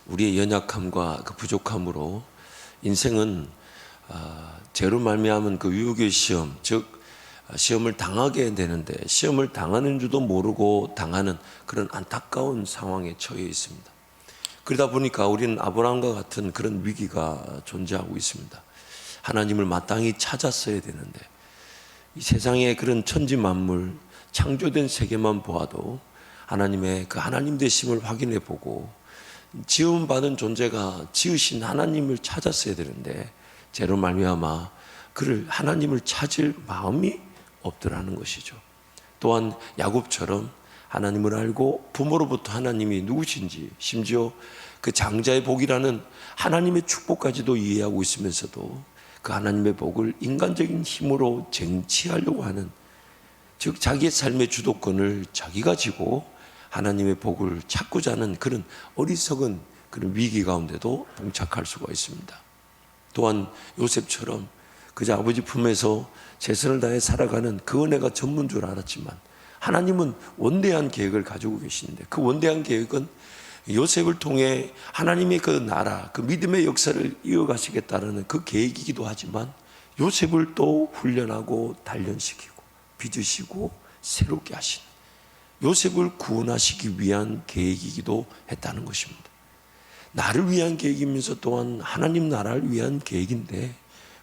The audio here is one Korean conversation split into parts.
우리의 연약함과 그 부족함으로 인생은 죄로 말미암은 그 유혹의 시험, 즉 시험을 당하게 되는데 시험을 당하는 줄도 모르고 당하는 그런 안타까운 상황에 처해 있습니다. 그러다 보니까 우리는 아브라함과 같은 그런 위기가 존재하고 있습니다. 하나님을 마땅히 찾았어야 되는데 이 세상의 그런 천지 만물 창조된 세계만 보아도 하나님의 그 하나님 되심을 확인해 보고 지음받은 존재가 지으신 하나님을 찾았어야 되는데 죄로 말미암아 그를 하나님을 찾을 마음이 없더라는 것이죠. 또한 야곱처럼 하나님을 알고 부모로부터 하나님이 누구신지 심지어 그 장자의 복이라는 하나님의 축복까지도 이해하고 있으면서도 그 하나님의 복을 인간적인 힘으로 쟁취하려고 하는, 즉 자기의 삶의 주도권을 자기가 지고 하나님의 복을 찾고자 하는 그런 어리석은 그런 위기 가운데도 봉착할 수가 있습니다. 또한 요셉처럼 그저 아버지 품에서 최선을 다해 살아가는 그 은혜가 전부인 줄 알았지만 하나님은 원대한 계획을 가지고 계시는데 그 원대한 계획은 요셉을 통해 하나님의 그 나라, 그 믿음의 역사를 이어가시겠다는 그 계획이기도 하지만 요셉을 또 훈련하고 단련시키고 빚으시고 새롭게 하시는, 요셉을 구원하시기 위한 계획이기도 했다는 것입니다. 나를 위한 계획이면서 또한 하나님 나라를 위한 계획인데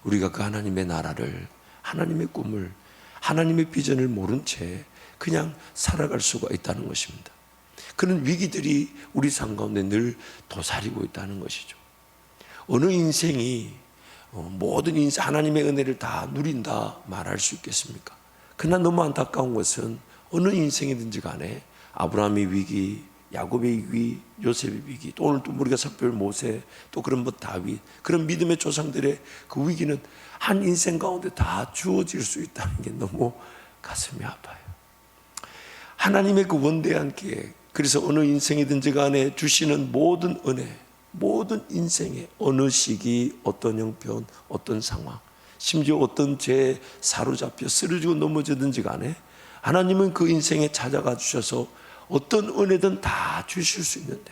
우리가 그 하나님의 나라를, 하나님의 꿈을, 하나님의 비전을 모른 채 그냥 살아갈 수가 있다는 것입니다. 그런 위기들이 우리 삶 가운데 늘 도사리고 있다는 것이죠. 어느 인생이 모든 인생 하나님의 은혜를 다 누린다 말할 수 있겠습니까? 그러나 너무 안타까운 것은 어느 인생이든지 간에 아브라함의 위기, 야곱의 위기, 요셉의 위기, 또 오늘 또 우리가 살펴볼 모세, 또 그런 다윗, 그런 믿음의 조상들의 그 위기는 한 인생 가운데 다 주어질 수 있다는 게 너무 가슴이 아파요. 하나님의 그 원대한 계획, 그래서 어느 인생이든지 간에 주시는 모든 은혜, 모든 인생의 어느 시기, 어떤 형편, 어떤 상황, 심지어 어떤 죄에 사로잡혀 쓰러지고 넘어지든지 간에 하나님은 그 인생에 찾아가 주셔서 어떤 은혜든 다 주실 수 있는데,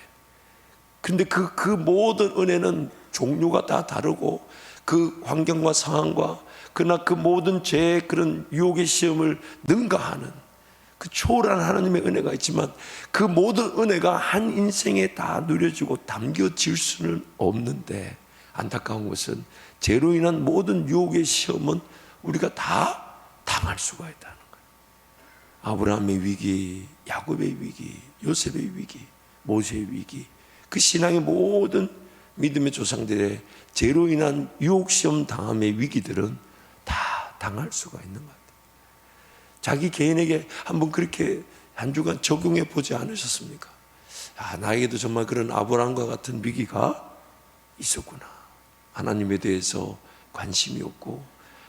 근데 그 모든 은혜는 종류가 다 다르고 그 환경과 상황과 그러나 그 모든 죄의 그런 유혹의 시험을 능가하는 그 초월한 하나님의 은혜가 있지만 그 모든 은혜가 한 인생에 다 누려지고 담겨질 수는 없는데 안타까운 것은 죄로 인한 모든 유혹의 시험은 우리가 다 당할 수가 있다는 거예요. 아브라함의 위기, 야곱의 위기, 요셉의 위기, 모세의 위기, 그 신앙의 모든 믿음의 조상들의 죄로 인한 유혹시험 당함의 위기들은 다 당할 수가 있는 것 같아요. 자기 개인에게 한번 그렇게 한 주간 적용해 보지 않으셨습니까? 나에게도 정말 그런 아브라함과 같은 위기가 있었구나. 하나님에 대해서 관심이 없고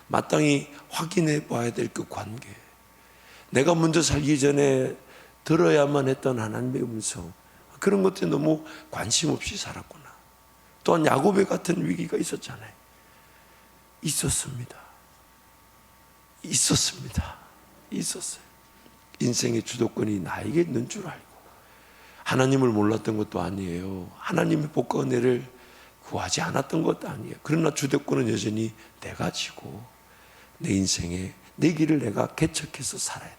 마땅히 확인해 봐야 될 그 관계, 내가 먼저 살기 전에 들어야만 했던 하나님의 음성, 그런 것들에 너무 관심 없이 살았구나. 또한 야곱의 같은 위기가 있었잖아요. 있었습니다. 있었어요. 인생의 주도권이 나에게 있는 줄 알고 하나님을 몰랐던 것도 아니에요. 하나님의 복과 은혜를 구하지 않았던 것도 아니에요. 그러나 주도권은 여전히 내가 지고 내 인생에 내 길을 내가 개척해서 살아야 돼.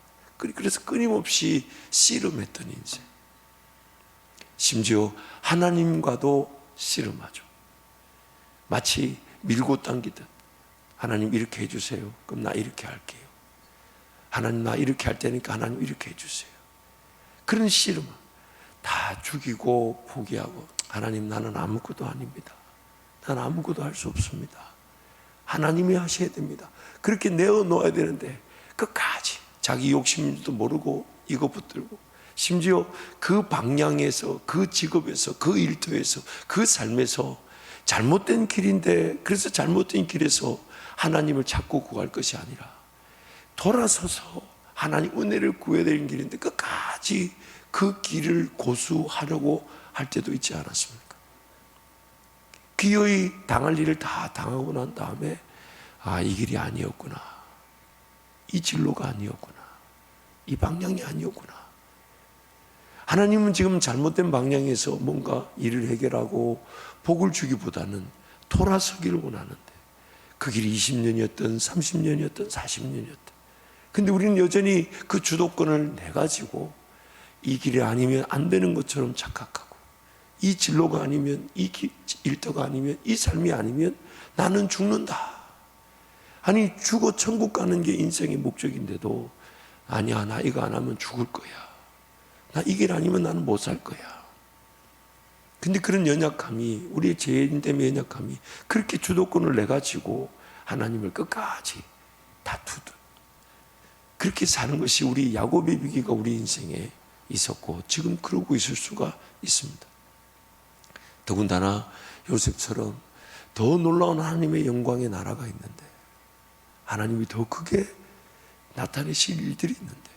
그래서 끊임없이 씨름했던 인생, 심지어 하나님과도 씨름하죠. 마치 밀고 당기듯 하나님 이렇게 해주세요. 그럼 나 이렇게 할게요. 하나님 나 이렇게 할 테니까 하나님 이렇게 해주세요. 그런 씨름 다 죽이고 포기하고 하나님 나는 아무것도 아닙니다. 나는 아무것도 할 수 없습니다. 하나님이 하셔야 됩니다. 그렇게 내어놓아야 되는데 끝까지 자기 욕심도 모르고 이거 붙들고 심지어 그 방향에서 그 직업에서 그 일터에서 그 삶에서 잘못된 길인데 그래서 잘못된 길에서 하나님을 찾고 구할 것이 아니라 돌아서서 하나님 은혜를 구해야 되는 길인데 끝까지 그 길을 고수하려고 할 때도 있지 않았습니까? 기어이 당할 일을 다 당하고 난 다음에 이 길이 아니었구나, 이 진로가 아니었구나, 이 방향이 아니었구나. 하나님은 지금 잘못된 방향에서 뭔가 일을 해결하고 복을 주기보다는 돌아서기를 원하는데, 그 길이 20년이었든 30년이었든 40년이었든, 근데 우리는 여전히 그 주도권을 내가지고 이 길이 아니면 안 되는 것처럼 착각하고, 이 진로가 아니면, 이 일터가 아니면, 이 삶이 아니면 나는 죽는다. 아니, 죽어 천국 가는 게 인생의 목적인데도, 아니야, 나 이거 안 하면 죽을 거야, 나 이 길 아니면 나는 못 살 거야. 근데 그런 연약함이, 우리의 죄인 때문에 연약함이 그렇게 주도권을 내가지고 하나님을 끝까지 다투듯 그렇게 사는 것이 우리 야곱의 위기가 우리 인생에 있었고, 지금 그러고 있을 수가 있습니다. 더군다나 요셉처럼 더 놀라운 하나님의 영광의 나라가 있는데, 하나님이 더 크게 나타내실 일들이 있는데,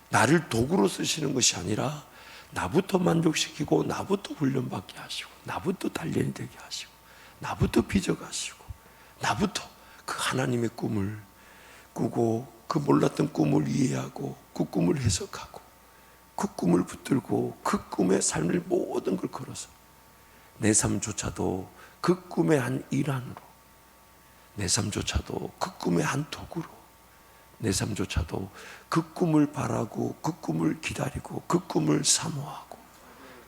나를 도구로 쓰시는 것이 아니라 나부터 만족시키고, 나부터 훈련받게 하시고, 나부터 단련이 되게 하시고, 나부터 빚어가시고, 나부터 그 하나님의 꿈을 꾸고, 그 몰랐던 꿈을 이해하고, 그 꿈을 해석하고, 그 꿈을 붙들고, 그 꿈의 삶을 모든 걸 걸어서 내 삶조차도 그 꿈의 한 일환으로, 내 삶조차도 그 꿈의 한 도구로, 내 삶조차도 그 꿈을 바라고, 그 꿈을 기다리고, 그 꿈을 사모하고,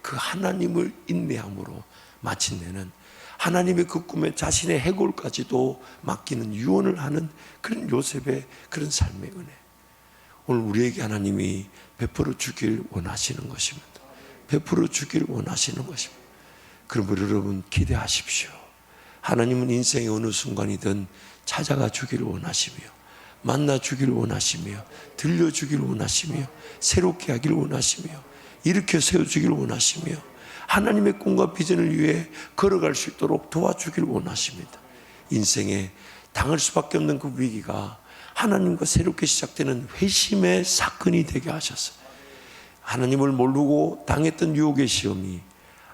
그 하나님을 인내함으로 마침내는 하나님의 그 꿈에 자신의 해골까지도 맡기는 유언을 하는 그런 요셉의 그런 삶의 은혜, 오늘 우리에게 하나님이 베풀어 주길 원하시는 것입니다. 베풀어 주길 원하시는 것입니다. 그러므로 여러분 기대하십시오. 하나님은 인생의 어느 순간이든 찾아가 주기를 원하시며, 만나 주기를 원하시며, 들려주기를 원하시며, 새롭게 하기를 원하시며, 일으켜 세워주기를 원하시며, 하나님의 꿈과 비전을 위해 걸어갈 수 있도록 도와주기를 원하십니다. 인생에 당할 수밖에 없는 그 위기가 하나님과 새롭게 시작되는 회심의 사건이 되게 하셔서, 하나님을 모르고 당했던 유혹의 시험이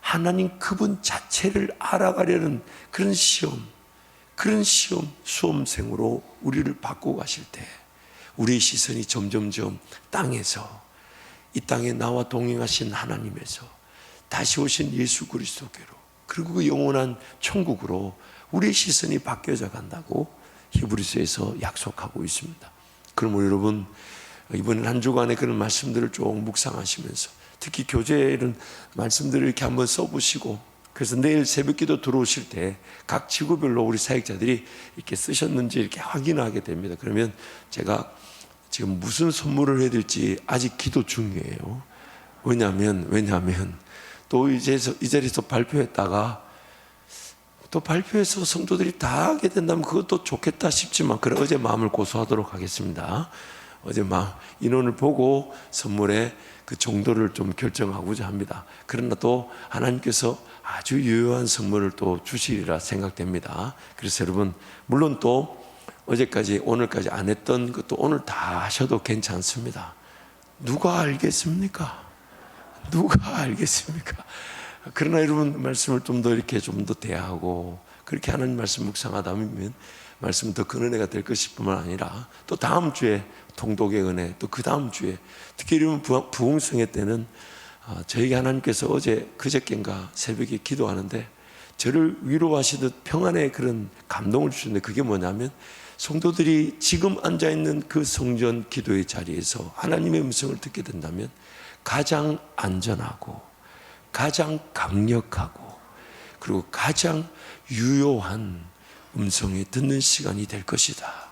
하나님 그분 자체를 알아가려는 그런 시험, 그런 시험 수험생으로 우리를 바꾸고 가실 때, 우리의 시선이 점점점 땅에서, 이 땅에 나와 동행하신 하나님에서 다시 오신 예수 그리스도께로, 그리고 그 영원한 천국으로 우리의 시선이 바뀌어져 간다고 히브리서에서 약속하고 있습니다. 그러므로 여러분, 이번 한 주간의 그런 말씀들을 좀 묵상하시면서, 특히 교재에 이런 말씀들을 이렇게 한번 써보시고, 그래서 내일 새벽기도 들어오실 때 각 지구별로 우리 사역자들이 이렇게 쓰셨는지 이렇게 확인하게 됩니다. 그러면 제가 지금 무슨 선물을 해야 될지 아직 기도 중이에요. 왜냐하면 또 이 자리에서 발표했다가 또 발표해서 성도들이 다 하게 된다면 그것도 좋겠다 싶지만, 그래 어제 마음을 고소하도록 하겠습니다. 어제 인원을 보고 선물의 그 정도를 좀 결정하고자 합니다. 그러나 또 하나님께서 아주 유효한 선물을 또 주시리라 생각됩니다. 그래서 여러분, 물론 또 어제까지 오늘까지 안 했던 것도 오늘 다 하셔도 괜찮습니다. 누가 알겠습니까? 누가 알겠습니까? 그러나 여러분, 말씀을 좀 더 이렇게 좀 더 대하고, 그렇게 하나님 말씀 묵상하다 보면 말씀 더 큰 은혜가 될 것일 뿐만 아니라, 또 다음 주에 통독의 은혜, 또 그 다음 주에, 특히 여러분 부흥성회 때는 저에게 하나님께서 어제 그저께인가 새벽에 기도하는데 저를 위로하시듯 평안의 그런 감동을 주시는데, 그게 뭐냐면, 성도들이 지금 앉아있는 그 성전 기도의 자리에서 하나님의 음성을 듣게 된다면 가장 안전하고, 가장 강력하고, 그리고 가장 유효한 음성에 듣는 시간이 될 것이다.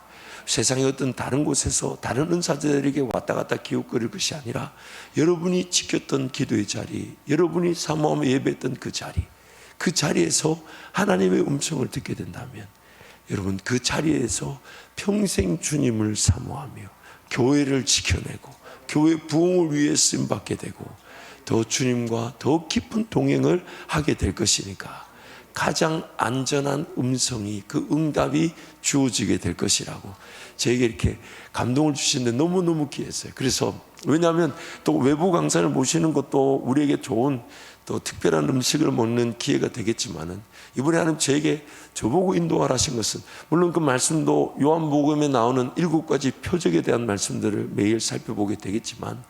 세상의 어떤 다른 곳에서 다른 은사자들에게 왔다 갔다 기웃거릴 것이 아니라, 여러분이 지켰던 기도의 자리, 여러분이 사모하며 예배했던 그 자리, 그 자리에서 하나님의 음성을 듣게 된다면, 여러분 그 자리에서 평생 주님을 사모하며 교회를 지켜내고 교회 부흥을 위해 쓰임받게 되고, 더 주님과 더 깊은 동행을 하게 될 것이니까 가장 안전한 음성이, 그 응답이 주어지게 될 것이라고 저에게 이렇게 감동을 주시는데 너무너무 귀했어요. 그래서 왜냐하면 또 외부 강사를 모시는 것도 우리에게 좋은 또 특별한 음식을 먹는 기회가 되겠지만은, 이번에 하나님 저보고 인도하라 하신 것은, 물론 그 말씀도 요한복음에 나오는 7가지 표적에 대한 말씀들을 매일 살펴보게 되겠지만,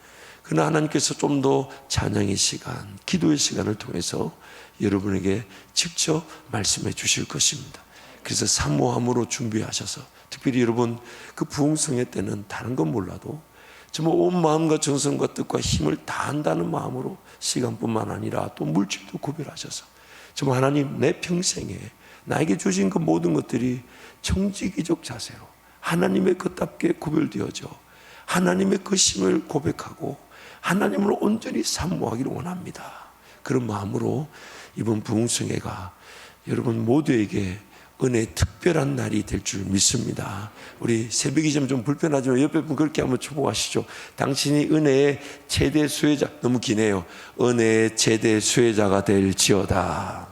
그러나 하나님께서 좀 더 찬양의 시간, 기도의 시간을 통해서 여러분에게 직접 말씀해 주실 것입니다. 그래서 사모함으로 준비하셔서, 특별히 여러분 그 부흥성회 때는 다른 건 몰라도 정말 온 마음과 정성과 뜻과 힘을 다한다는 마음으로 시간뿐만 아니라 또 물질도 구별하셔서 정말 하나님, 내 평생에 나에게 주신 그 모든 것들이 청지기적 자세로 하나님의 것답게 구별되어져 하나님의 그 심을 고백하고 하나님을 온전히 사모하기를 원합니다. 그런 마음으로 이번 부흥성회가 여러분 모두에게 은혜의 특별한 날이 될 줄 믿습니다. 우리 새벽이 좀 불편하지만 옆에 분 그렇게 한번 축복하시죠. 당신이 은혜의 최대 수혜자, 너무 기네요. 은혜의 최대 수혜자가 될지어다.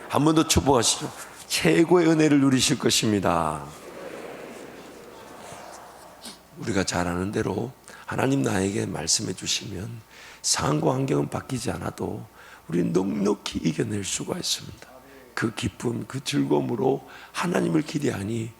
한 번 더 축복하시죠. 최고의 은혜를 누리실 것입니다. 우리가 잘 아는 대로 하나님 나에게 말씀해 주시면 상황과 환경은 바뀌지 않아도 우리는 넉넉히 이겨낼 수가 있습니다. 그 기쁨, 그 즐거움으로 하나님을 기대하니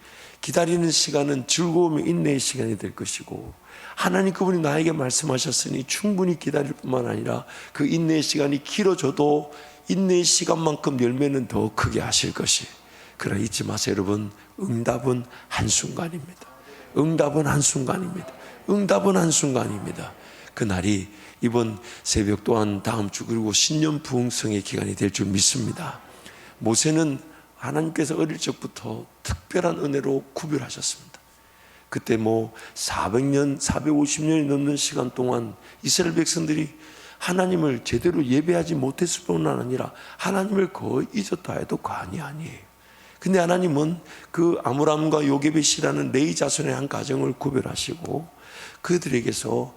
기다리는 시간은 즐거움이 인내의 시간이 될 것이고, 하나님 그분이 나에게 말씀하셨으니 충분히 기다릴 뿐만 아니라 그 인내의 시간이 길어져도 인내의 시간만큼 열매는 더 크게 하실 것이. 그러나 잊지 마세요 여러분, 응답은 한순간입니다. 응답은 한순간입니다. 응답은 한순간입니다. 그날이 이번 새벽 또한 다음 주 그리고 신년 부흥성의 기간이 될 줄 믿습니다. 모세는 하나님께서 어릴 적부터 특별한 은혜로 구별하셨습니다. 그때 400년, 450년이 넘는 시간 동안 이스라엘 백성들이 하나님을 제대로 예배하지 못했을 뿐만 아니라 하나님을 거의 잊었다 해도 과언이 아니에요. 근데 하나님은 그 아므람과 요게벳이라는 레위 자손의 한 가정을 구별하시고 그들에게서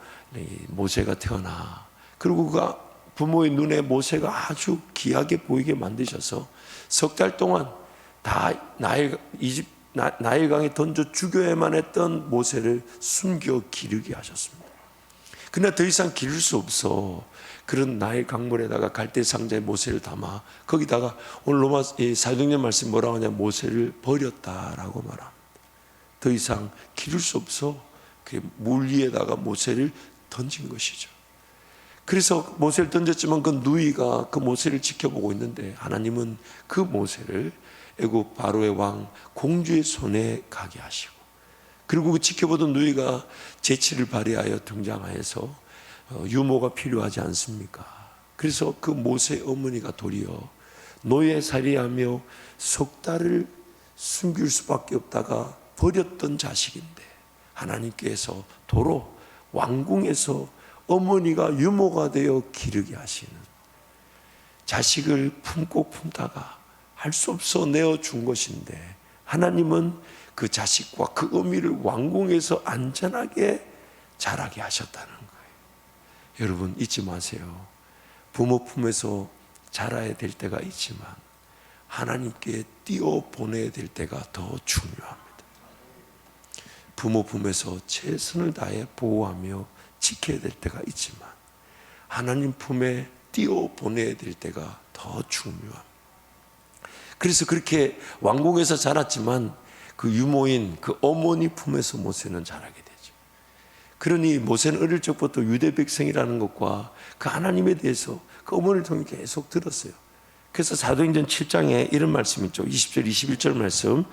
모세가 태어나, 그리고 그가 부모의 눈에 모세가 아주 귀하게 보이게 만드셔서 석 달 동안 다 나일강에 던져 죽여야만 했던 모세를 숨겨 기르게 하셨습니다. 그러나 더 이상 기를 수 없어 그런 나일 강물에다가 갈대 상자에 모세를 담아 거기다가 오늘 로마 사도행전 말씀 뭐라고 하냐, 모세를 버렸다라고 말합니다. 더 이상 기를 수 없어 그 물 위에다가 모세를 던진 것이죠. 그래서 모세를 던졌지만 그 누이가 그 모세를 지켜보고 있는데 하나님은 그 모세를 애굽 바로의 왕 공주의 손에 가게 하시고, 그리고 그 지켜보던 누이가 재치를 발휘하여 등장하여서 유모가 필요하지 않습니까? 그래서 그 모세의 어머니가 도리어 노예살이하며 석 달을 숨길 수밖에 없다가 버렸던 자식인데 하나님께서 도로 왕궁에서 어머니가 유모가 되어 기르게 하시는, 자식을 품고 품다가 할 수 없어 내어준 것인데 하나님은 그 자식과 그 어미를 왕궁에서 안전하게 자라게 하셨다는 거예요. 여러분 잊지 마세요. 부모 품에서 자라야 될 때가 있지만 하나님께 띄워보내야 될 때가 더 중요합니다. 부모 품에서 최선을 다해 보호하며 지켜야 될 때가 있지만 하나님 품에 띄워보내야 될 때가 더 중요합니다. 그래서 그렇게 왕궁에서 자랐지만 그 유모인 그 어머니 품에서 모세는 자라게 되죠. 그러니 모세는 어릴 적부터 유대 백성이라는 것과 그 하나님에 대해서 그 어머니를 통해 계속 들었어요. 그래서 사도행전 7장에 이런 말씀이 있죠. 20절 21절 말씀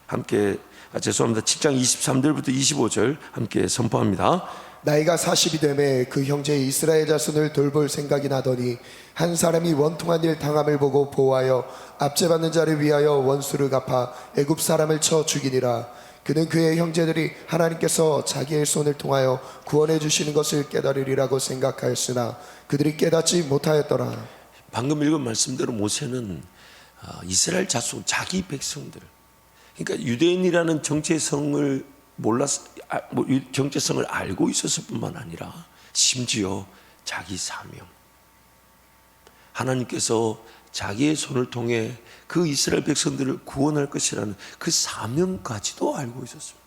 함께 죄송합니다. 7장 23절부터 25절 함께 선포합니다. 나이가 40이 되매 그 형제 이스라엘 자손을 돌볼 생각이 나더니 한 사람이 원통한 일 당함을 보고 보호하여 압제받는 자를 위하여 원수를 갚아 애굽 사람을 쳐 죽이니라. 그는 그의 형제들이 하나님께서 자기의 손을 통하여 구원해 주시는 것을 깨달으리라고 생각하였으나 그들이 깨닫지 못하였더라. 방금 읽은 말씀대로 모세는 이스라엘 자손, 자기 백성들, 그러니까 유대인이라는 정체성을 정체성을 알고 있었을 뿐만 아니라 심지어 자기 사명, 하나님께서 자기의 손을 통해 그 이스라엘 백성들을 구원할 것이라는 그 사명까지도 알고 있었습니다.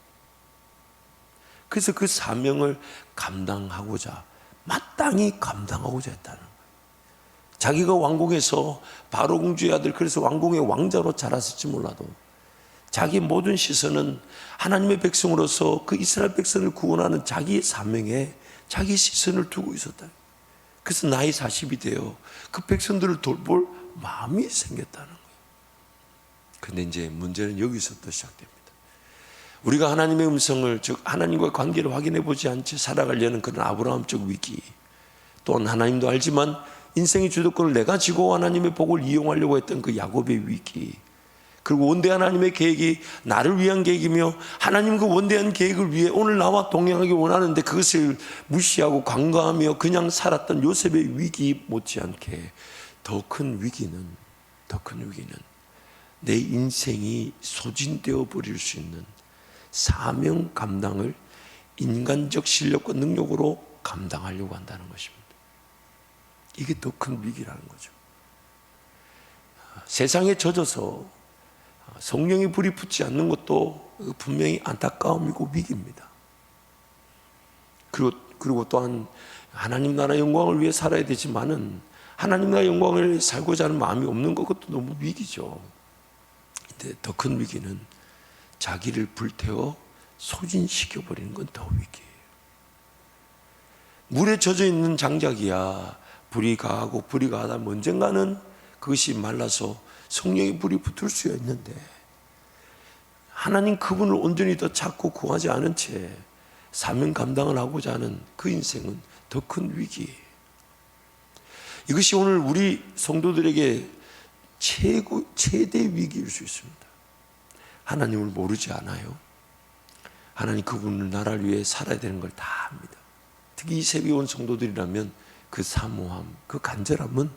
그래서 그 사명을 감당하고자, 마땅히 감당하고자 했다는 거예요. 자기가 왕궁에서 바로 공주의 아들, 그래서 왕궁의 왕자로 자랐을지 몰라도 자기 모든 시선은 하나님의 백성으로서 그 이스라엘 백성을 구원하는 자기의 사명에 자기 시선을 두고 있었다. 그래서 나이 40이 되어 그 백성들을 돌볼 마음이 생겼다는 거예요. 근데 이제 문제는 여기서부터 시작됩니다. 우리가 하나님의 음성을, 즉 하나님과의 관계를 확인해 보지 않지 살아가려는 그런 아브라함적 위기, 또한 하나님도 알지만 인생의 주도권을 내가 쥐고 하나님의 복을 이용하려고 했던 그 야곱의 위기, 그리고 원대한 하나님의 계획이 나를 위한 계획이며 하나님 그 원대한 계획을 위해 오늘 나와 동행하기 원하는데 그것을 무시하고 관과하며 그냥 살았던 요셉의 위기 못지않게 더 큰 위기는 내 인생이 소진되어 버릴 수 있는 사명 감당을 인간적 실력과 능력으로 감당하려고 한다는 것입니다. 이게 더 큰 위기라는 거죠. 세상에 젖어서 성령의 불이 붙지 않는 것도 분명히 안타까움이고 위기입니다. 그리고 또한 하나님 나라 영광을 위해 살아야 되지만은 하나님 나라 영광을 위해 살고자 하는 마음이 없는 것도 너무 위기죠. 근데 더 큰 위기는 자기를 불태워 소진시켜버리는 건 더 위기예요. 물에 젖어 있는 장작이야 불이 가하고 불이 가하다 언젠가는 그것이 말라서 성령의 불이 붙을 수 있는데 하나님 그분을 온전히 더 찾고 구하지 않은 채 사명 감당을 하고자 하는 그 인생은 더 큰 위기예요. 이것이 오늘 우리 성도들에게 최대 위기일 수 있습니다. 하나님을 모르지 않아요. 하나님 그분을 나라를 위해 살아야 되는 걸 다 압니다. 특히 이 새벽에 온 성도들이라면 그 사모함, 그 간절함은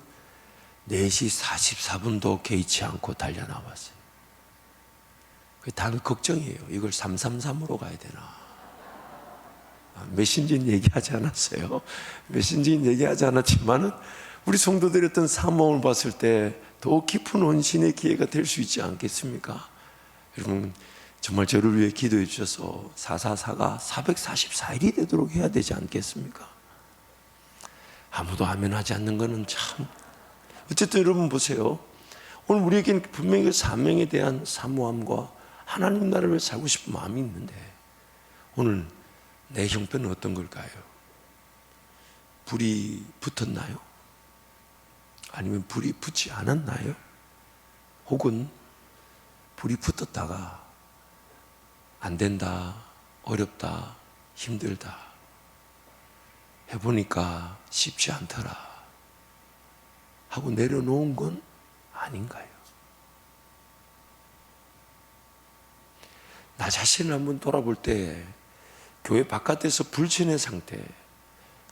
4시 44분도 개의치 않고 달려나왔어요. 단 걱정이에요. 이걸 333으로 가야 되나. 메신저는 얘기하지 않았어요. 메신저는 얘기하지 않았지만은 우리 성도들의 어떤 사모함을 봤을 때 더 깊은 헌신의 기회가 될 수 있지 않겠습니까? 여러분 정말 저를 위해 기도해 주셔서 444가 444일이 되도록 해야 되지 않겠습니까? 아무도 아멘 하지 않는 것은 참. 어쨌든 여러분 보세요. 오늘 우리에게는 분명히 그 사명에 대한 사모함과 하나님 나라를 위해 살고 싶은 마음이 있는데 오늘 내 형편은 어떤 걸까요? 불이 붙었나요? 아니면 불이 붙지 않았나요? 혹은 불이 붙었다가 안 된다, 어렵다, 힘들다 해보니까 쉽지 않더라 하고 내려놓은 건 아닌가요? 나 자신을 한번 돌아볼 때 교회 바깥에서 불신의 상태,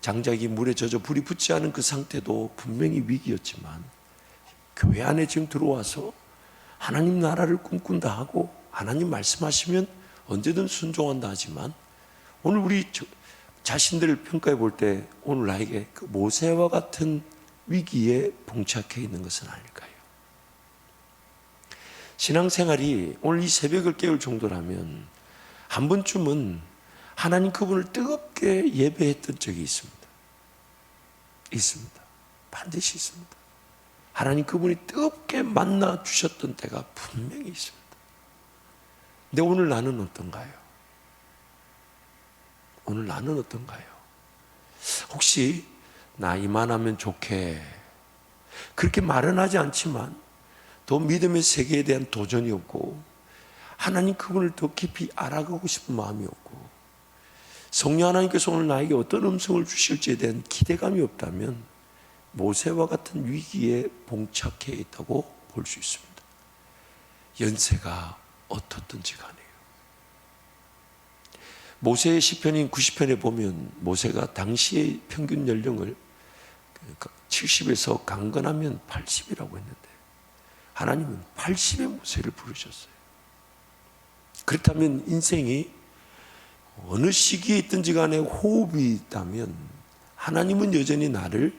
장작이 물에 젖어 불이 붙지 않은 그 상태도 분명히 위기였지만 교회 안에 지금 들어와서 하나님 나라를 꿈꾼다 하고 하나님 말씀하시면 언제든 순종한다 하지만 오늘 우리 자신들을 평가해 볼 때 오늘 나에게 그 모세와 같은 위기에 봉착해 있는 것은 아닐까요? 신앙생활이 오늘 이 새벽을 깨울 정도라면 한 번쯤은 하나님 그분을 뜨겁게 예배했던 적이 있습니다. 있습니다. 반드시 있습니다. 하나님 그분이 뜨겁게 만나 주셨던 때가 분명히 있습니다. 근데 오늘 나는 어떤가요? 오늘 나는 어떤가요? 혹시 나 이만하면 좋게 그렇게 말은 하지 않지만 더 믿음의 세계에 대한 도전이 없고 하나님 그분을 더 깊이 알아가고 싶은 마음이 없고 성령 하나님께서 오늘 나에게 어떤 음성을 주실지에 대한 기대감이 없다면 모세와 같은 위기에 봉착해 있다고 볼 수 있습니다. 연세가 어떻든지 간에요. 모세의 시편인 90편에 보면 모세가 당시의 평균 연령을 70에서 강건하면 80이라고 했는데 하나님은 80의 모세를 부르셨어요. 그렇다면 인생이 어느 시기에 있든지 간에 호흡이 있다면 하나님은 여전히 나를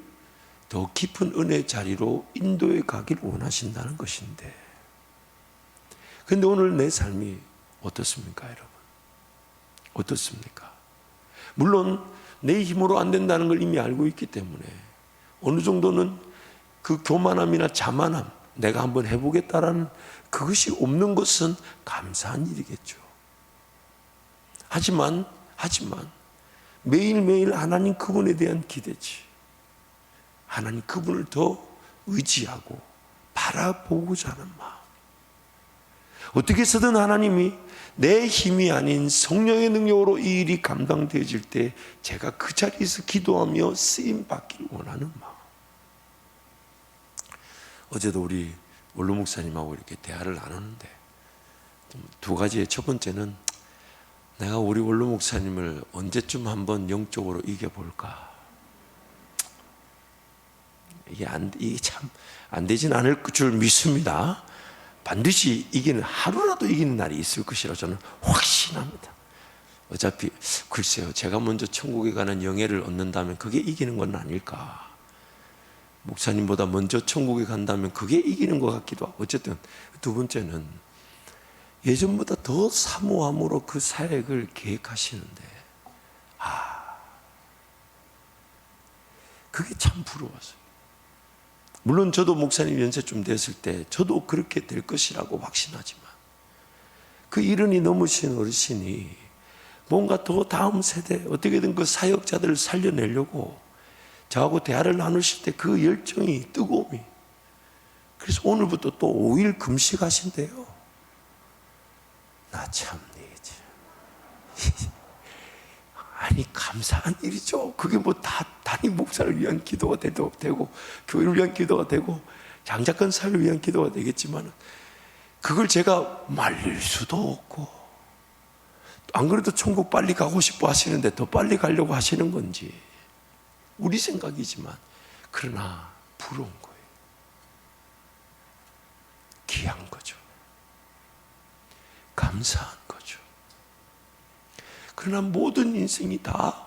더 깊은 은혜의 자리로 인도해 가기를 원하신다는 것인데 그런데 오늘 내 삶이 어떻습니까, 여러분? 어떻습니까? 물론 내 힘으로 안 된다는 걸 이미 알고 있기 때문에 어느 정도는 그 교만함이나 자만함, 내가 한번 해보겠다라는 그것이 없는 것은 감사한 일이겠죠. 하지만 매일매일 하나님 그분에 대한 기대지, 하나님 그분을 더 의지하고 바라보고자 하는 마음, 어떻게 해서든 하나님이 내 힘이 아닌 성령의 능력으로 이 일이 감당되어질 때 제가 그 자리에서 기도하며 쓰임 받기를 원하는 마음. 어제도 우리 원로 목사님하고 이렇게 대화를 나눴는데 두 가지의, 첫 번째는 내가 우리 원로 목사님을 언제쯤 한번 영적으로 이겨볼까. 이게 참 안 되진 않을 줄 믿습니다. 반드시 이기는, 하루라도 이기는 날이 있을 것이라 저는 확신합니다. 어차피 글쎄요, 제가 먼저 천국에 가는 영예를 얻는다면 그게 이기는 건 아닐까. 목사님보다 먼저 천국에 간다면 그게 이기는 것 같기도 하고. 어쨌든 두 번째는 예전보다 더 사모함으로 그 사역을 계획하시는데, 그게 참 부러웠어요. 물론 저도 목사님 연세쯤 됐을 때 저도 그렇게 될 것이라고 확신하지만, 그 이른이 넘으신 어르신이 뭔가 더 다음 세대 어떻게든 그 사역자들을 살려내려고 저하고 대화를 나누실 때 그 열정이, 뜨거움이, 그래서 오늘부터 또 5일 금식하신대요. 나 참 아니 감사한 일이죠. 그게 뭐 다 단임 목사를 위한 기도가 되고 교회를 위한 기도가 되고 장자권 사회를 위한 기도가 되겠지만, 그걸 제가 말릴 수도 없고, 안 그래도 천국 빨리 가고 싶어 하시는데 더 빨리 가려고 하시는 건지 우리 생각이지만, 그러나 부러운 거예요. 귀한 거죠. 감사한 거죠. 그러나 모든 인생이 다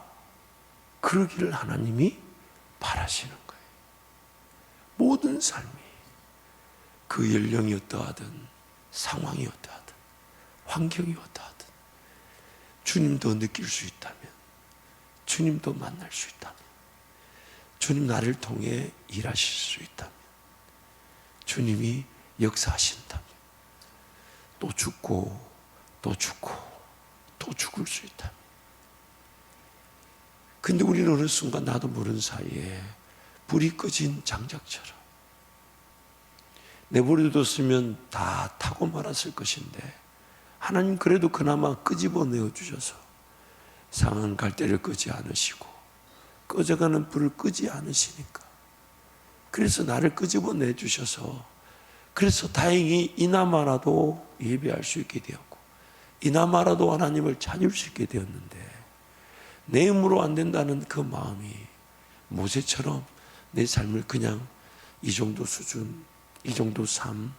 그러기를 하나님이 바라시는 거예요. 모든 삶이, 그 연령이 어떠하든 상황이 어떠하든 환경이 어떠하든 주님도 느낄 수 있다면, 주님도 만날 수 있다면, 주님 나를 통해 일하실 수 있다면, 주님이 역사하신다면, 또 죽고 또 죽고 또 죽을 수 있다면. 근데 우리는 어느 순간 나도 모르는 사이에 불이 꺼진 장작처럼 내버려뒀으면 다 타고 말았을 것인데, 하나님 그래도 그나마 끄집어내어 주셔서 상한 갈대를 끄지 않으시고 꺼져가는 불을 끄지 않으시니까, 그래서 나를 끄집어내 주셔서, 그래서 다행히 이나마라도 예배할 수 있게 되었고, 이나마라도 하나님을 찾을 수 있게 되었는데, 내 힘으로 안 된다는 그 마음이 모세처럼 내 삶을 그냥 이 정도 수준, 이 정도 삶,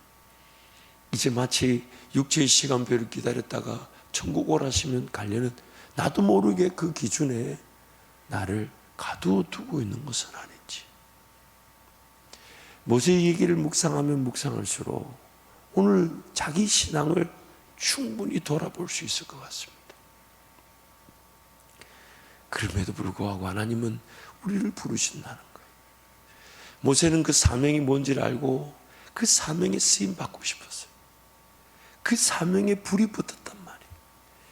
이제 마치 육체의 시간표를 기다렸다가 천국 오라시면 가려는, 나도 모르게 그 기준에 나를 가두어두고 있는 것은 아닌지. 모세의 얘기를 묵상하면 묵상할수록 오늘 자기 신앙을 충분히 돌아볼 수 있을 것 같습니다. 그럼에도 불구하고 하나님은 우리를 부르신다는 거예요. 모세는 그 사명이 뭔지를 알고 그 사명에 쓰임 받고 싶었어요. 그 사명에 불이 붙었단 말이에요.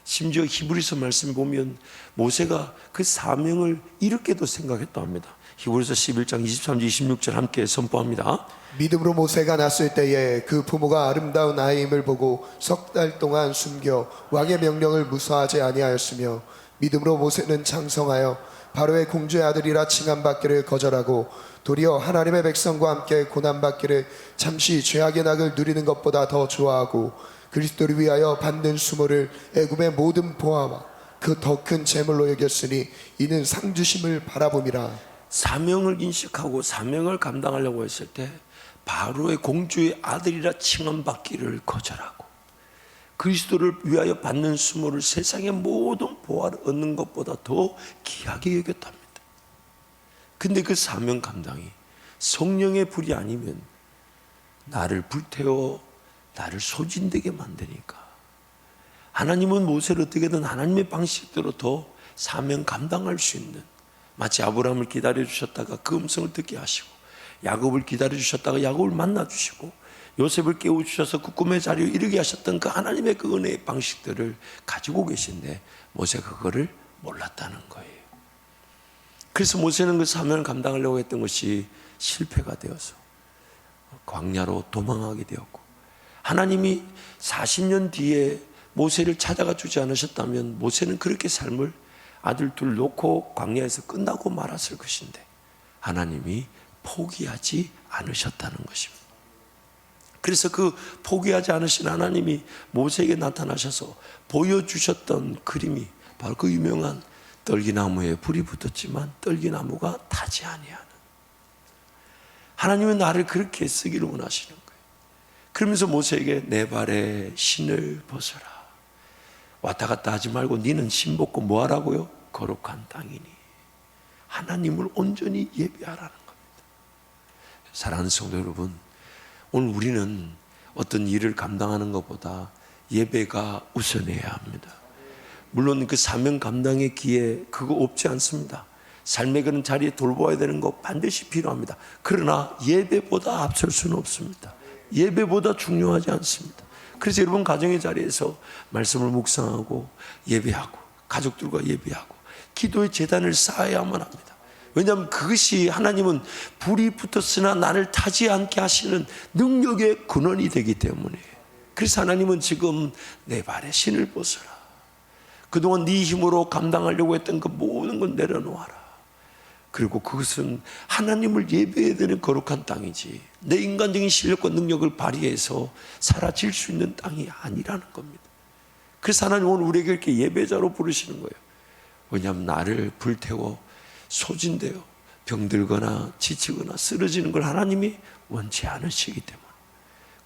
심지어 히브리서 말씀 보면 모세가 그 사명을 이렇게도 생각했다 합니다. 히브리서 11장 23절 26절 함께 선포합니다. 믿음으로 모세가 났을 때에 그 부모가 아름다운 아이임을 보고 석 달 동안 숨겨 왕의 명령을 무사하지 아니하였으며, 믿음으로 모세는 장성하여 바로의 공주의 아들이라 칭함받기를 거절하고 도리어 하나님의 백성과 함께 고난받기를 잠시 죄악의 낙을 누리는 것보다 더 좋아하고, 그리스도를 위하여 받는 수모를 애굽의 모든 보화와 그 더 큰 재물로 여겼으니 이는 상 주심을 바라봄이라. 사명을 인식하고 사명을 감당하려고 했을 때 바로의 공주의 아들이라 칭함받기를 거절하고, 그리스도를 위하여 받는 수모를 세상의 모든 보화를 얻는 것보다 더 귀하게 여겼답니다. 근데 그 사명 감당이 성령의 불이 아니면 나를 불태워 나를 소진되게 만드니까, 하나님은 모세를 어떻게든 하나님의 방식대로 더 사명 감당할 수 있는, 마치 아브라함을 기다려 주셨다가 그 음성을 듣게 하시고, 야곱을 기다려 주셨다가 야곱을 만나 주시고, 요셉을 깨우주셔서 그 꿈의 자리에 이르게 하셨던 그 하나님의 그 은혜의 방식들을 가지고 계신데 모세가 그거를 몰랐다는 거예요. 그래서 모세는 그 사명을 감당하려고 했던 것이 실패가 되어서 광야로 도망하게 되었고, 하나님이 40년 뒤에 모세를 찾아가 주지 않으셨다면 모세는 그렇게 삶을 아들 둘 놓고 광야에서 끝나고 말았을 것인데 하나님이 포기하지 않으셨다는 것입니다. 그래서 그 포기하지 않으신 하나님이 모세에게 나타나셔서 보여주셨던 그림이 바로 그 유명한 떨기나무에 불이 붙었지만 떨기나무가 타지 아니하는, 하나님은 나를 그렇게 쓰기를 원하시는 거예요. 그러면서 모세에게 내 발에 신을 벗어라, 왔다 갔다 하지 말고 니는 신 벗고 뭐 하라고요? 거룩한 땅이니 하나님을 온전히 예배하라는 겁니다. 사랑하는 성도 여러분, 오늘 우리는 어떤 일을 감당하는 것보다 예배가 우선해야 합니다. 물론 그 사명 감당의 기회 그거 없지 않습니다. 삶의 그런 자리에 돌보아야 되는 거 반드시 필요합니다. 그러나 예배보다 앞설 수는 없습니다. 예배보다 중요하지 않습니다. 그래서 여러분 가정의 자리에서 말씀을 묵상하고 예배하고 가족들과 예배하고 기도의 제단을 쌓아야만 합니다. 왜냐하면 그것이 하나님은 불이 붙었으나 나를 타지 않게 하시는 능력의 근원이 되기 때문에, 그래서 하나님은 지금 내 발에 신을 벗어라, 그동안 네 힘으로 감당하려고 했던 그 모든 걸 내려놓아라. 그리고 그것은 하나님을 예배해야 되는 거룩한 땅이지 내 인간적인 실력과 능력을 발휘해서 사라질 수 있는 땅이 아니라는 겁니다. 그래서 하나님 오늘 우리에게 이렇게 예배자로 부르시는 거예요. 왜냐하면 나를 불태워 소진되어 병들거나 지치거나 쓰러지는 걸 하나님이 원치 않으시기 때문에,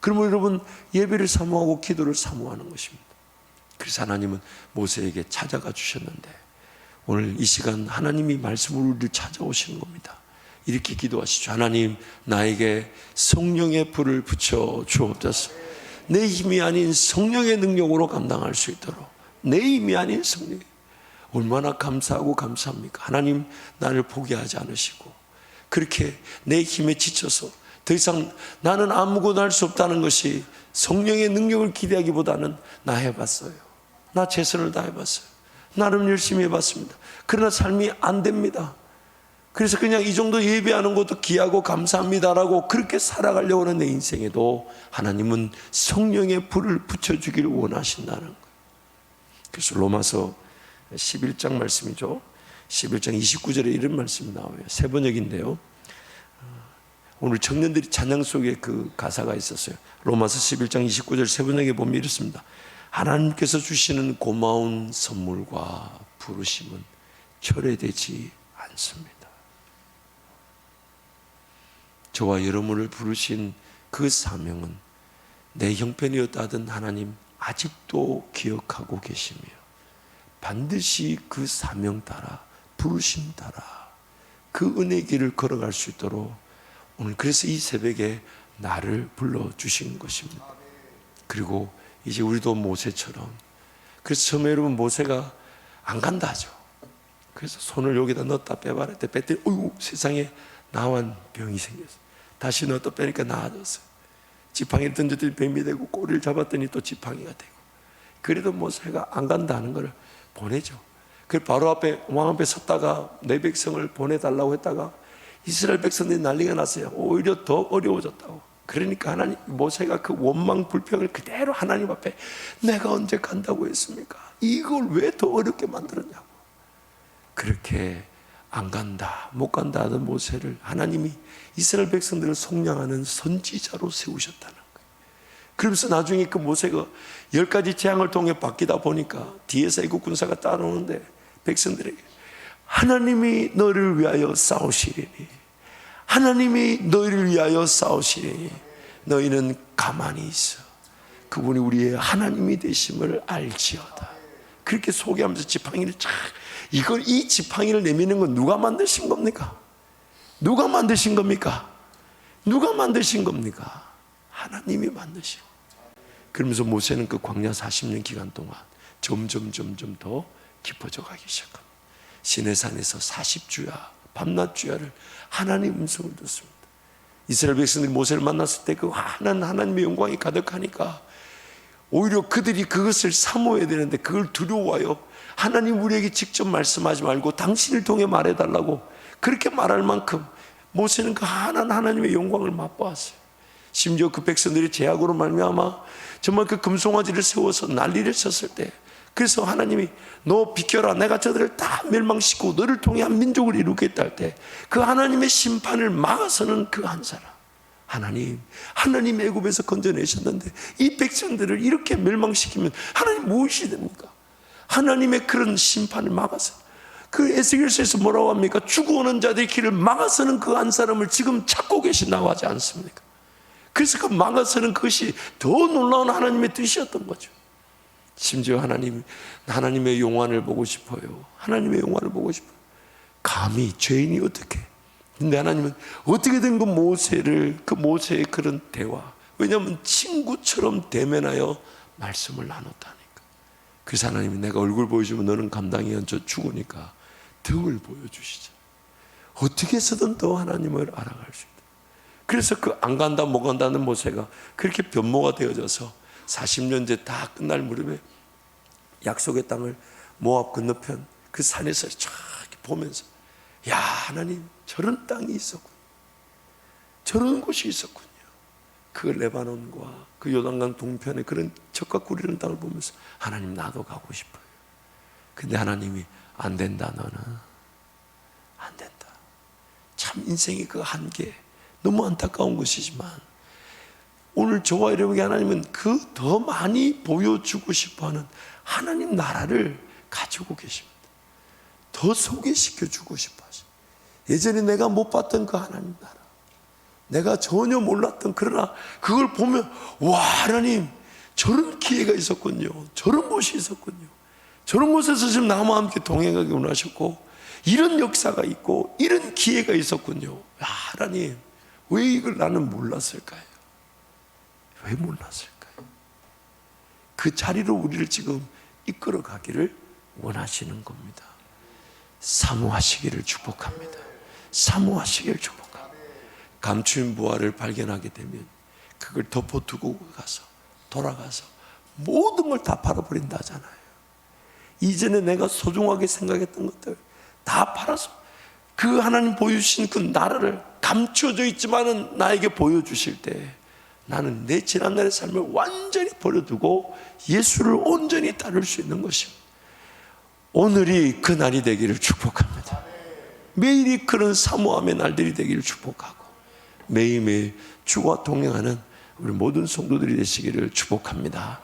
그러면 여러분 예배를 사모하고 기도를 사모하는 것입니다. 그래서 하나님은 모세에게 찾아가 주셨는데 오늘 이 시간 하나님이 말씀으로 우리를 찾아오시는 겁니다. 이렇게 기도하시죠. 하나님, 나에게 성령의 불을 붙여 주옵소서. 내 힘이 아닌 성령의 능력으로 감당할 수 있도록, 내 힘이 아닌 성령. 얼마나 감사하고 감사합니까? 하나님 나를 포기하지 않으시고 그렇게 내 힘에 지쳐서 더 이상 나는 아무것도 할 수 없다는 것이 성령의 능력을 기대하기보다는 나 해봤어요, 나 최선을 다해봤어요, 나름 열심히 해봤습니다. 그러나 삶이 안 됩니다. 그래서 그냥 이 정도 예배하는 것도 귀하고 감사합니다라고 그렇게 살아가려고 하는 내 인생에도 하나님은 성령의 불을 붙여주기를 원하신다는 거예요. 그래서 로마서 11장 말씀이죠. 11장 29절에 이런 말씀이 나와요. 세 번역인데요. 오늘 청년들이 찬양 속에 그 가사가 있었어요. 로마서 11장 29절 세 번역에 보면 이렇습니다. 하나님께서 주시는 고마운 선물과 부르심은 철회되지 않습니다. 저와 여러분을 부르신 그 사명은 내 형편이었다 하던 하나님 아직도 기억하고 계시며 반드시 그 사명 따라 부르심 따라 그 은혜의 길을 걸어갈 수 있도록 오늘 그래서 이 새벽에 나를 불러주신 것입니다. 그리고 이제 우리도 모세처럼, 그래서 처음에 여러분 모세가 안 간다 하죠. 그래서 손을 여기다 넣었다 빼봐라 때 뺐더니 어이구 세상에 나만 병이 생겼어. 다시 넣었다 빼니까 나아졌어요. 지팡이를 던졌더니 뱀이 되고 꼬리를 잡았더니 또 지팡이가 되고. 그래도 모세가 안 간다는 걸 보내죠. 그 바로 앞에 왕 앞에 섰다가 내 백성을 보내달라고 했다가 이스라엘 백성들이 난리가 났어요. 오히려 더 어려워졌다고. 그러니까 하나님 모세가 그 원망 불평을 그대로 하나님 앞에 내가 언제 간다고 했습니까? 이걸 왜 더 어렵게 만들었냐고. 그렇게 안 간다 못 간다 하던 모세를 하나님이 이스라엘 백성들을 속량하는 선지자로 세우셨다는 거예요. 그러면서 나중에 그 모세가 10가지 재앙을 통해 바뀌다 보니까 뒤에서 애국 군사가 따라오는데 백성들에게 하나님이 너를 위하여 싸우시리니, 하나님이 너희를 위하여 싸우시리니 너희는 가만히 있어. 그분이 우리의 하나님이 되심을 알지어다. 그렇게 소개하면서 지팡이를 이 지팡이를 내미는 건 누가 만드신 겁니까? 누가 만드신 겁니까? 누가 만드신 겁니까? 하나님이 만드신. 그러면서 모세는 그 광야 40년 기간 동안 점점 더 깊어져 가기 시작합니다. 시내산에서 40주야 밤낮 주야를 하나님 음성을 듣습니다. 이스라엘 백성들이 모세를 만났을 때 그 환한 하나님의 영광이 가득하니까 오히려 그들이 그것을 사모해야 되는데 그걸 두려워하여 하나님 우리에게 직접 말씀하지 말고 당신을 통해 말해달라고 그렇게 말할 만큼 모세는 그 환한 하나님의 영광을 맛보았어요. 심지어 그 백성들이 제약으로 말미암아 정말 그 금송아지를 세워서 난리를 쳤을 때, 그래서 하나님이 너 비켜라, 내가 저들을 다 멸망시키고 너를 통해 한 민족을 이루겠다 할 때 그 하나님의 심판을 막아서는 그 한 사람, 하나님 애굽에서 건져내셨는데 이 백성들을 이렇게 멸망시키면 하나님 무엇이 됩니까? 하나님의 그런 심판을 막아서, 그 에스겔서에서 뭐라고 합니까? 죽어오는 자들의 길을 막아서는 그 한 사람을 지금 찾고 계신다고 하지 않습니까? 그래서 그 막아서는 그것이 더 놀라운 하나님의 뜻이었던 거죠. 심지어 하나님의 영광을 보고 싶어요. 하나님의 영광을 보고 싶어요. 감히 죄인이 어떻게? 근데 하나님은 어떻게든 그 모세의 그런 대화, 왜냐하면 친구처럼 대면하여 말씀을 나눴다니까. 그래서 하나님이 내가 얼굴 보여주면 너는 감당이 안 돼 죽으니까 등을 보여주시죠. 어떻게 해서든 더 하나님을 알아갈 수 있다. 그래서 그 안 간다 못 간다는 모세가 그렇게 변모가 되어져서 40년째 다 끝날 무렵에 약속의 땅을 모압 건너편 그 산에서 쫙 보면서, 야, 하나님 저런 땅이 있었군요. 저런 곳이 있었군요. 그 레바논과 그 요단강 동편의 그런 적과 꾸리는 땅을 보면서 하나님 나도 가고 싶어요. 근데 하나님이 안 된다, 너는 안 된다. 참 인생의 그 한계, 너무 안타까운 것이지만 오늘 저와 여러분에게 하나님은 그 더 많이 보여주고 싶어하는 하나님 나라를 가지고 계십니다. 더 소개시켜주고 싶어 하십니다. 예전에 내가 못 봤던 그 하나님 나라, 내가 전혀 몰랐던, 그러나 그걸 보면 와, 하나님 저런 기회가 있었군요. 저런 곳이 있었군요. 저런 곳에서 지금 나와 함께 동행하기 원하셨고 이런 역사가 있고 이런 기회가 있었군요. 야, 하나님 왜 이걸 나는 몰랐을까요? 왜 몰랐을까요? 그 자리로 우리를 지금 이끌어 가기를 원하시는 겁니다. 사모하시기를 축복합니다. 사모하시기를 축복합니다. 감추인 부활을 발견하게 되면 그걸 덮어두고 돌아가서 모든 걸 다 팔아버린다잖아요. 이전에 내가 소중하게 생각했던 것들 다 팔아서 그 하나님 보여주신 그 나라를 감춰져 있지만은 나에게 보여주실 때 나는 내 지난날의 삶을 완전히 버려두고 예수를 온전히 따를 수 있는 것입니다. 오늘이 그 날이 되기를 축복합니다. 매일이 그런 사모함의 날들이 되기를 축복하고 매일매일 주와 동행하는 우리 모든 성도들이 되시기를 축복합니다.